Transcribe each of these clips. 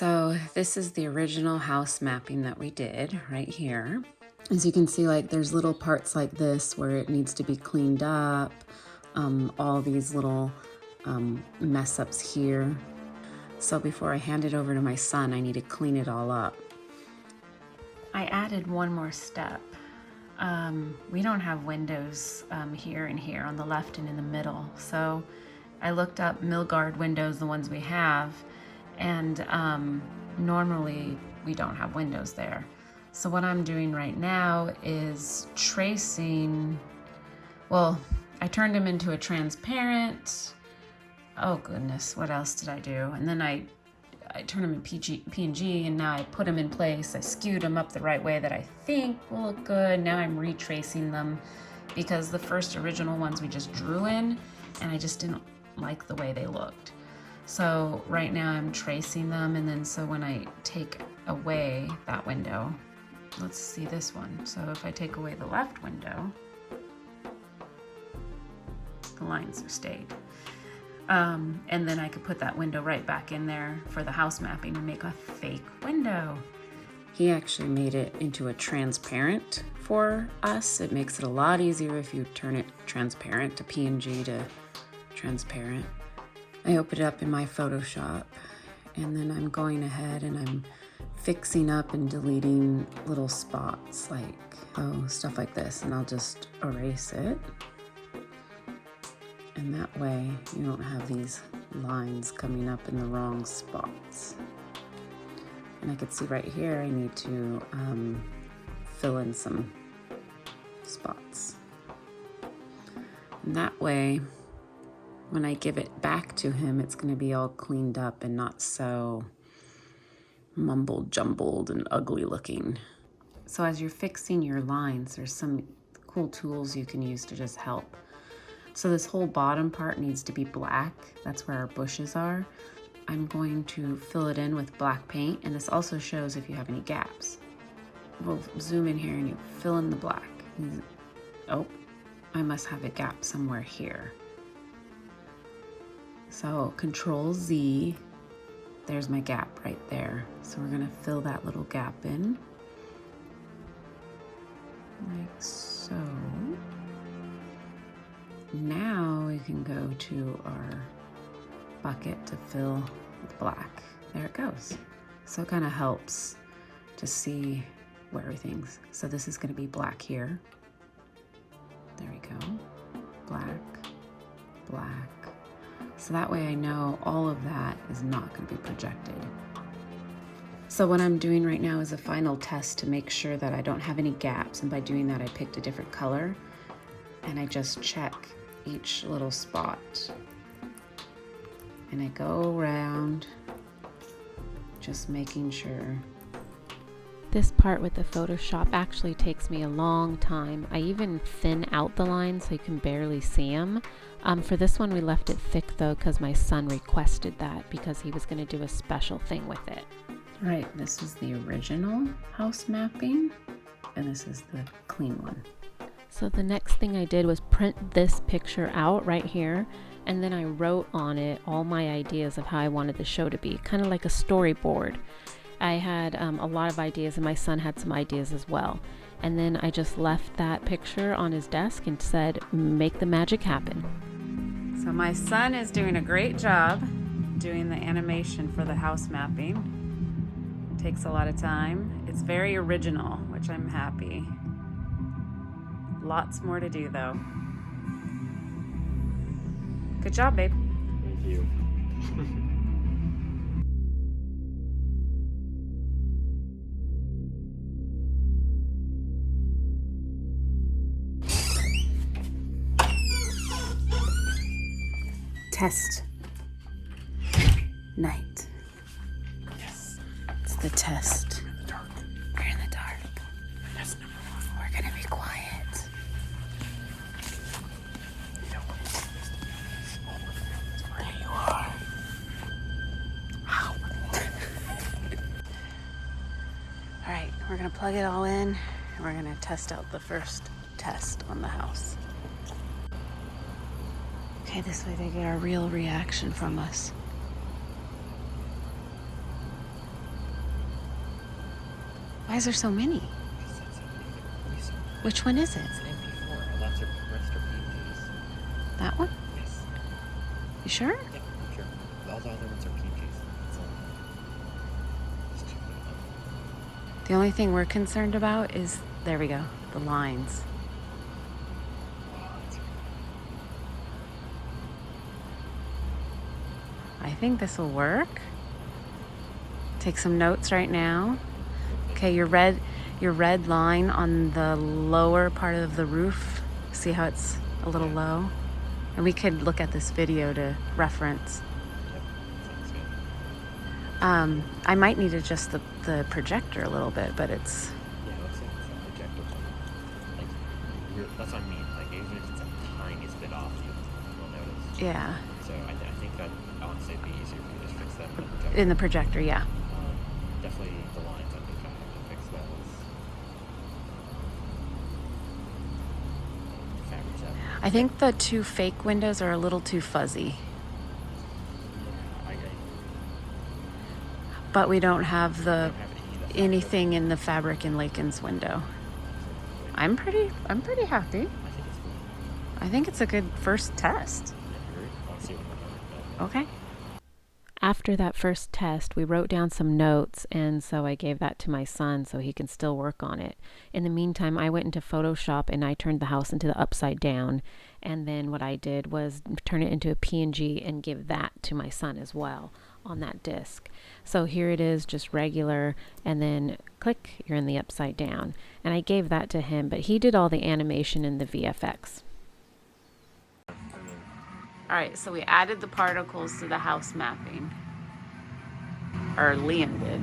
So this is the original house mapping that we did right here. As you can see, like there's little parts like this where it needs to be cleaned up. All these little mess ups here. So before I hand it over to my son, I need to clean it all up. I added one more step. We don't have windows here and here on the left and in the middle. So I looked up Milgard windows, the ones we have, and normally we don't have windows there. So what I'm doing right now is tracing, well, I turned them into a transparent. Oh goodness, what else did I do? And then I turned them in PNG, and now I put them in place. I skewed them up the right way that I think will look good. Now I'm retracing them because the first original ones we just drew in, and I just didn't like the way they looked. So right now I'm tracing them, and then so when I take away that window, let's see this one. So if I take away the left window, the lines have stayed. And then I could put that window right back in there for the house mapping and make a fake window. He actually made it into a transparent for us. It makes it a lot easier if you turn it transparent to PNG to transparent. I open it up in my Photoshop, and then I'm going ahead and I'm fixing up and deleting little spots like, stuff like this, and I'll just erase it. And that way you don't have these lines coming up in the wrong spots. And I can see right here I need to fill in some spots. And that way, when I give it back to him, it's going to be all cleaned up and not so mumbled, jumbled, and ugly looking. So as you're fixing your lines, there's some cool tools you can use to just help. So this whole bottom part needs to be black. That's where our bushes are. I'm going to fill it in with black paint, and this also shows if you have any gaps. We'll zoom in here and you fill in the black. Oh, I must have a gap somewhere here. So Control Z, there's my gap right there. So we're gonna fill that little gap in, like so. Now we can go to our bucket to fill with black. There it goes. So it kind of helps to see where everything's. So this is going to be black here. There we go. Black, black. So that way I know all of that is not going to be projected. So what I'm doing right now is a final test to make sure that I don't have any gaps. And by doing that, I picked a different color, and I just check each little spot, and I go around just making sure. This part with the Photoshop actually takes me a long time. I even thin out the lines so you can barely see them. For this one we left it thick though because my son requested that because he was going to do a special thing with it. Right, this is the original house mapping, and this is the clean one. So the next thing I did was print this picture out right here, and then I wrote on it all my ideas of how I wanted the show to be, kind of like a storyboard. I had a lot of ideas, and my son had some ideas as well. And then I just left that picture on his desk and said, make the magic happen. So my son is doing a great job doing the animation for the house mapping. It takes a lot of time. It's very original, which I'm happy. Lots more to do though. Good job, babe. Thank you. Test. Night. Yes. It's the test. In the dark. We're in the dark. That's number one. We're gonna be quiet. You don't want to see this. There you are. Ow. All right, we're gonna plug it all in, and we're gonna test out the first test on the house. Okay, this way they get a real reaction from us. Why is there so many? Which one is it? It's an MP4. Lots of rest are PNGs. That one? Yes. You sure? Yeah, sure. All the other ones are PNGs. So, just check them out. The only thing we're concerned about is, there we go, the lines. I think this will work. Take some notes right now. Okay, your red line on the lower part of the roof. See how it's a little low? And we could look at this video to reference. Yep, sounds good. I might need to adjust the projector a little bit, but it's, Yeah, it looks like it's a projector point. Like, that's what I mean. Like, even if it's a tiniest bit off, you'll notice. yeah, So I think that honestly it'd be easier if you just fix that in the projector. in the projector, yeah. Definitely the lines, I think I have to fix those. Fabrics up. I think the two fake windows are a little too fuzzy, I but we don't have the don't have any anything in the fabric in Lakin's window. I'm pretty happy. I think it's cool. I think it's a good first test. I'll see what we're doing. Okay. After that first test, we wrote down some notes, and so I gave that to my son so he can still work on it. In the meantime, I went into Photoshop and I turned the house into the upside down, and then what I did was turn it into a PNG and give that to my son as well on that disc. So here it is, just regular, and then click, you're in the upside down. And I gave that to him, but he did all the animation in the VFX. All right, so we added the particles to the house mapping. Or Liam did.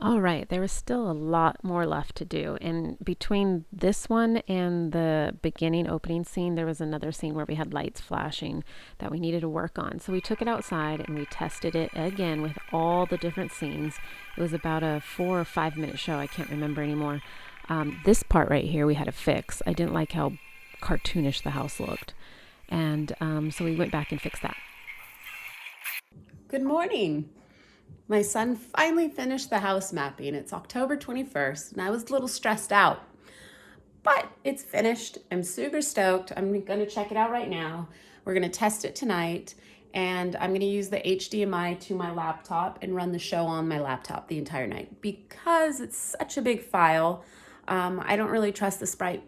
All right, there was still a lot more left to do. And between this one and the beginning opening scene, there was another scene where we had lights flashing that we needed to work on. So we took it outside and we tested it again with all the different scenes. It was about a 4 or 5 minute show. I can't remember anymore. This part right here, we had to fix. I didn't like how cartoonish the house looked. And so we went back and fixed that. Good morning. My son finally finished the house mapping. It's October 21st, and I was a little stressed out. But it's finished. I'm super stoked. I'm going to check it out right now. We're going to test it tonight, and I'm going to use the HDMI to my laptop and run the show on my laptop the entire night. Because it's such a big file, I don't really trust the Sprite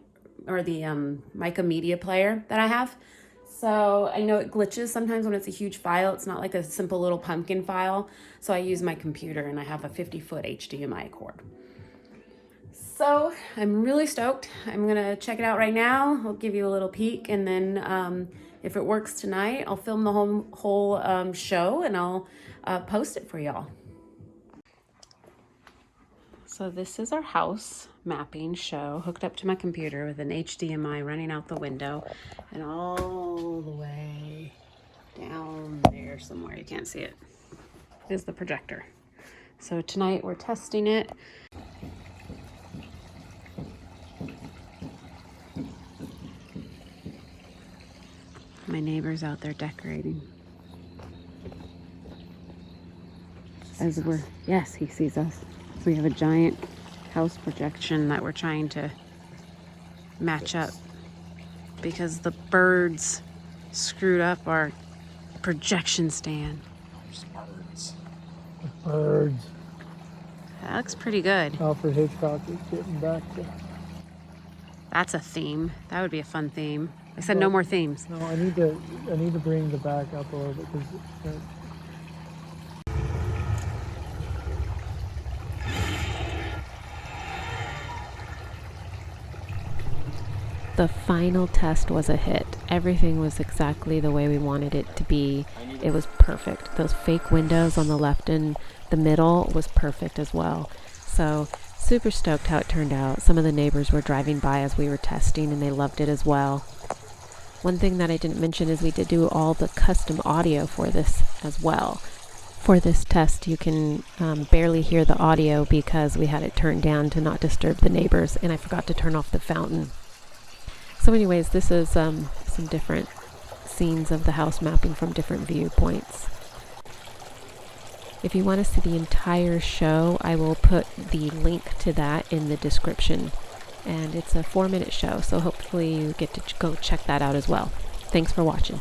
or the Mica Media Player that I have. So I know it glitches sometimes when it's a huge file. It's not like a simple little pumpkin file. So I use my computer and I have a 50-foot HDMI cord. So I'm really stoked. I'm gonna check it out right now. I'll give you a little peek, and then if it works tonight, I'll film the whole show and I'll post it for y'all. So this is our house mapping show hooked up to my computer with an HDMI running out the window and all the way down there somewhere. You can't see it. Is the projector. So tonight we're testing it. My neighbor's out there decorating. Yes, he sees us. So we have a giant house projection that we're trying to match up because the birds screwed up our projection stand. Birds. That looks pretty good. Alfred Hitchcock is getting back to. That's a theme. That would be a fun theme. I said no more themes. No, I need to bring the back up a little bit because. The final test was a hit. Everything was exactly the way we wanted it to be. It was perfect. Those fake windows on the left and the middle was perfect as well. So super stoked how it turned out. Some of the neighbors were driving by as we were testing and they loved it as well. One thing that I didn't mention is we did do all the custom audio for this as well. For this test, you can barely hear the audio because we had it turned down to not disturb the neighbors, and I forgot to turn off the fountain. So anyways, this is some different scenes of the house mapping from different viewpoints. If you want to see the entire show, I will put the link to that in the description. And it's a 4-minute show, so hopefully you get to go check that out as well. Thanks for watching.